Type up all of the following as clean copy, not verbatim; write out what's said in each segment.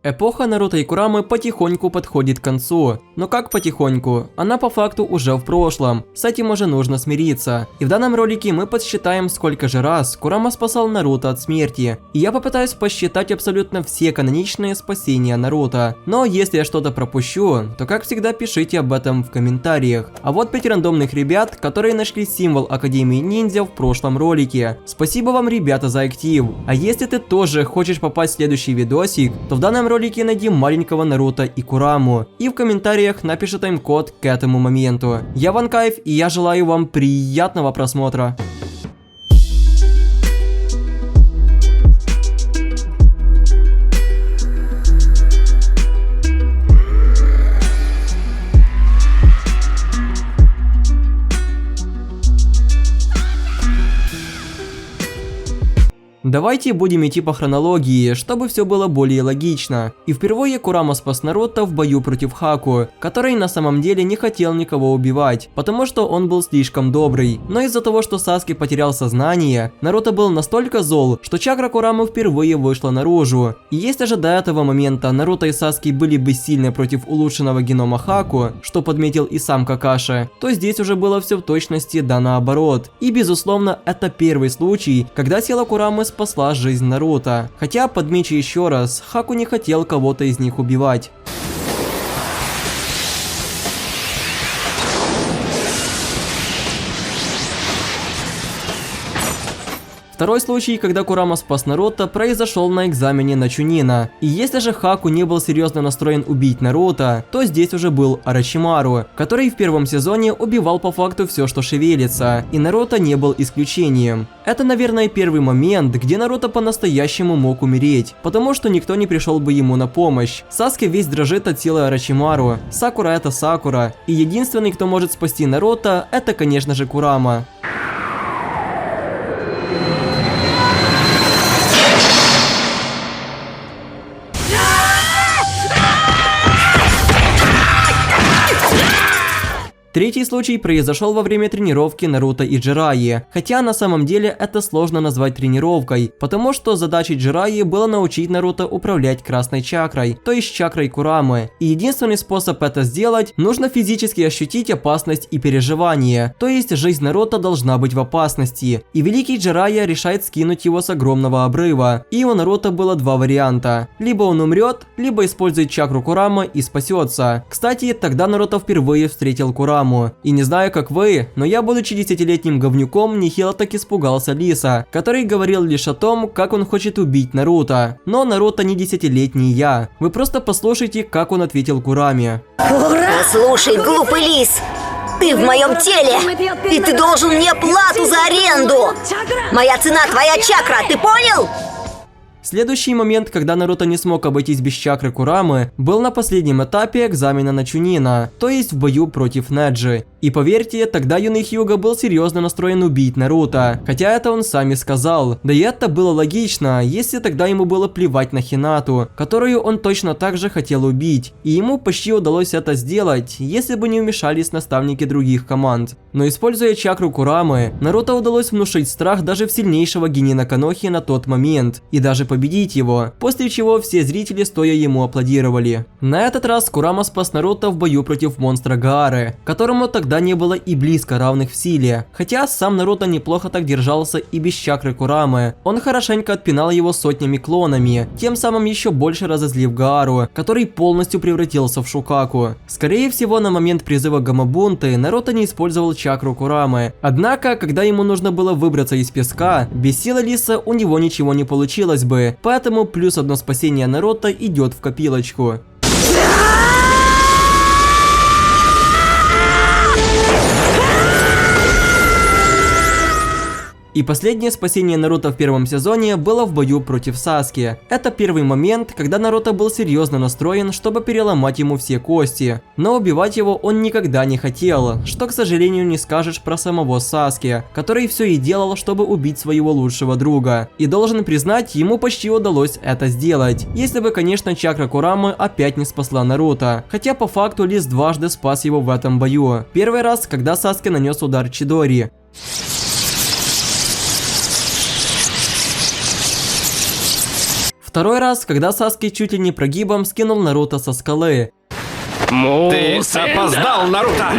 Эпоха Наруто и Курамы потихоньку подходит к концу. Но как потихоньку? Она по факту уже в прошлом. С этим уже нужно смириться. И в данном ролике мы подсчитаем, сколько же раз Курама спасал Наруто от смерти. И я попытаюсь посчитать абсолютно все каноничные спасения Наруто. Но если я что-то пропущу, то как всегда пишите об этом в комментариях. А вот 5 рандомных ребят, которые нашли символ Академии Ниндзя в прошлом ролике. Спасибо вам, ребята, за актив. А если ты тоже хочешь попасть в следующий видосик, то в данном ролике найди маленького Наруто и Кураму. И в комментариях напиши тайм-код к этому моменту. Я Ван Кайф, и я желаю вам приятного просмотра. Давайте будем идти по хронологии, чтобы все было более логично. И впервые Курама спас Наруто в бою против Хаку, который на самом деле не хотел никого убивать, потому что он был слишком добрый. Но из-за того, что Саски потерял сознание, Наруто был настолько зол, что чакра Курамы впервые вышла наружу. И если же до этого момента Наруто и Саски были бессильны против улучшенного генома Хаку, что подметил и сам Какаши, то здесь уже было все в точности да наоборот. И безусловно, это первый случай, когда сила Курамы спасла жизнь Наруто. Хотя, подмечу еще раз, Хаку не хотел кого-то из них убивать. Второй случай, когда Курама спас Наруто, произошел на экзамене на Чунина. И если же Хаку не был серьезно настроен убить Наруто, то здесь уже был Орочимару, который в первом сезоне убивал по факту все, что шевелится, и Наруто не был исключением. Это, наверное, первый момент, где Наруто по-настоящему мог умереть, потому что никто не пришел бы ему на помощь. Саски весь дрожит от силы Орочимару, Сакура это Сакура, и единственный, кто может спасти Наруто, это, конечно же, Курама. Третий случай произошел во время тренировки Наруто и Джираи, хотя на самом деле это сложно назвать тренировкой, потому что задачей Джираи было научить Наруто управлять красной чакрой, то есть чакрой Курамы, и единственный способ это сделать, нужно физически ощутить опасность и переживание, то есть жизнь Наруто должна быть в опасности, и великий Джирайя решает скинуть его с огромного обрыва, и у Наруто было два варианта, либо он умрет, либо использует чакру Курамы и спасется. Кстати, тогда Наруто впервые встретил Кураму. И не знаю как вы, но я, будучи 10-летним говнюком, нехило так испугался Лиса, который говорил лишь о том, как он хочет убить Наруто. Но Наруто не 10-летний я. Вы просто послушайте, как он ответил Кураме. Слушай, глупый лис, ты в моем теле, и ты должен мне плату за аренду. Моя цена твоя чакра, ты понял? Следующий момент, когда Наруто не смог обойтись без чакры Курамы, был на последнем этапе экзамена на Чунина, то есть в бою против Неджи. И поверьте, тогда юный Хьюго был серьезно настроен убить Наруто, хотя это он сам и сказал. Да и это было логично, если тогда ему было плевать на Хинату, которую он точно так же хотел убить. И ему почти удалось это сделать, если бы не вмешались наставники других команд. Но используя чакру Курамы, Наруто удалось внушить страх даже в сильнейшего Генина Канохи на тот момент, и даже победить его, после чего все зрители стоя ему аплодировали. На этот раз Курама спас Наруто в бою против монстра Гаары, которому тогда не было и близко равных в силе, хотя сам Наруто неплохо так держался и без чакры Курамы. Он хорошенько отпинал его сотнями клонами, тем самым еще больше разозлив Гаару, который полностью превратился в Шукаку. Скорее всего, на момент призыва Гамабунты Наруто не использовал чакру Курамы, однако, когда ему нужно было выбраться из песка, без силы Лиса у него ничего не получилось бы, поэтому плюс одно спасение Наруто идет в копилочку. И последнее спасение Наруто в первом сезоне было в бою против Саски. Это первый момент, когда Наруто был серьезно настроен, чтобы переломать ему все кости. Но убивать его он никогда не хотел, что, к сожалению, не скажешь про самого Саски, который все и делал, чтобы убить своего лучшего друга. И должен признать, ему почти удалось это сделать, если бы, конечно, чакра Курамы опять не спасла Наруто. Хотя по факту Лис дважды спас его в этом бою. Первый раз, когда Саски нанес удар Чидори. Второй раз, когда Саски чуть ли не прогибом скинул Наруто со скалы. Ты опоздал, Наруто!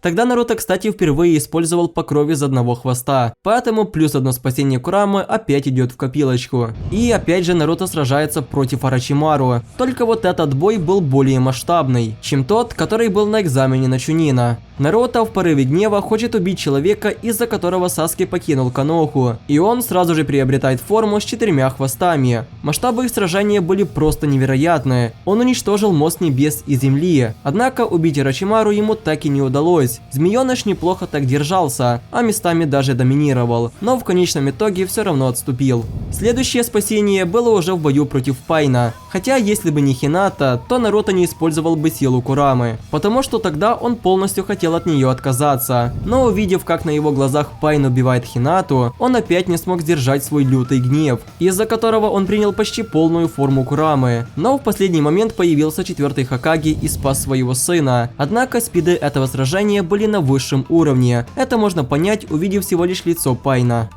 Тогда Наруто, кстати, впервые использовал покров из одного хвоста, поэтому плюс одно спасение Курамы опять идет в копилочку. И опять же Наруто сражается против Орочимару, только вот этот бой был более масштабный, чем тот, который был на экзамене на Чунина. Наруто в порыве гнева хочет убить человека, из-за которого Саски покинул Коноху, и он сразу же приобретает форму с 4 хвостами. Масштабы их сражения были просто невероятные. Он уничтожил мост небес и земли, однако убить Орочимару ему так и не удалось. Змееныш неплохо так держался, а местами даже доминировал, но в конечном итоге все равно отступил. Следующее спасение было уже в бою против Пайна, хотя если бы не Хината, то Наруто не использовал бы силу Курамы, потому что тогда он полностью хотел от нее отказаться, но увидев, как на его глазах Пайн убивает Хинату, он опять не смог сдержать свой лютый гнев, из-за которого он принял почти полную форму Курамы, но в последний момент появился 4-й Хокаге и спас своего сына, однако спиды этого сражения были на высшем уровне, это можно понять, увидев всего лишь лицо Пайна.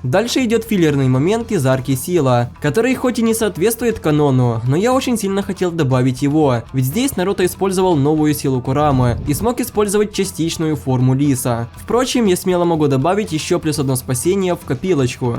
Дальше идет филлерный момент из арки Сила, который хоть и не соответствует канону, но я очень сильно хотел добавить его, ведь здесь Наруто использовал новую силу Курамы и смог использовать частичную форму Лиса. Впрочем, я смело могу добавить еще плюс одно спасение в копилочку.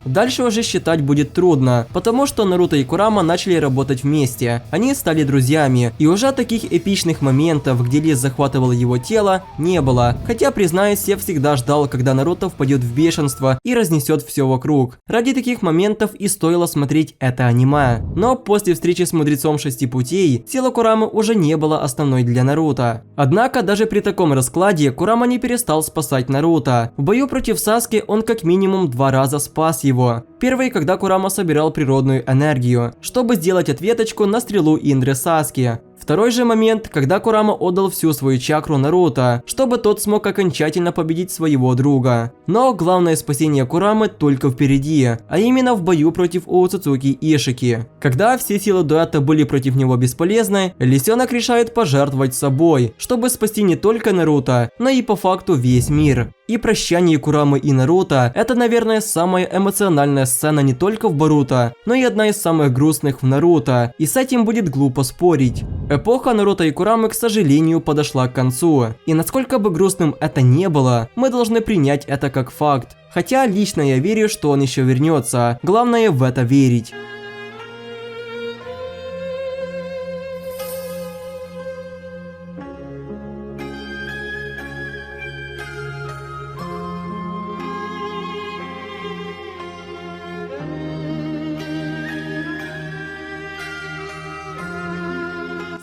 Дальше уже считать будет трудно, потому что Наруто и Курама начали работать вместе, они стали друзьями, и уже таких эпичных моментов, где Лис захватывал его тело, не было, хотя, признаюсь, я всегда ждал, когда Наруто впадет в бешенство и разнесет все вокруг. Ради таких моментов и стоило смотреть это аниме. Но после встречи с Мудрецом Шести Путей, сила Курамы уже не была основной для Наруто. Однако, даже при таком раскладе, Курама не перестал спасать Наруто. В бою против Саски он как минимум 2 раза спас его. Первый, когда Курама собирал природную энергию, чтобы сделать ответочку на стрелу Индры Саски. Второй же момент, когда Курама отдал всю свою чакру Наруто, чтобы тот смог окончательно победить своего друга. Но главное спасение Курамы только впереди, а именно в бою против Оуцуцуки Ишики. Когда все силы дуэта были против него бесполезны, Лисенок решает пожертвовать собой, чтобы спасти не только Наруто, но и по факту весь мир. И прощание Курамы и Наруто – это, наверное, самая эмоциональная сцена не только в Боруто, но и одна из самых грустных в Наруто, и с этим будет глупо спорить. Эпоха Наруто и Курамы, к сожалению, подошла к концу, и насколько бы грустным это не было, мы должны принять это как факт. Хотя лично я верю, что он еще вернется, главное в это верить.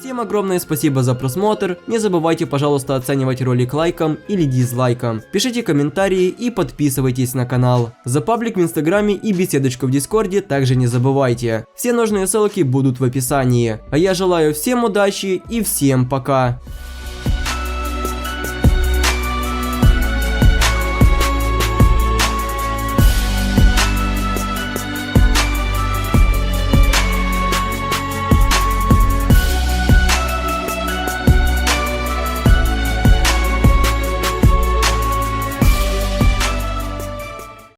Всем огромное спасибо за просмотр, не забывайте, пожалуйста, оценивать ролик лайком или дизлайком, пишите комментарии и подписывайтесь на канал. За паблик в инстаграме и беседочку в дискорде также не забывайте, все нужные ссылки будут в описании. А я желаю всем удачи и всем пока!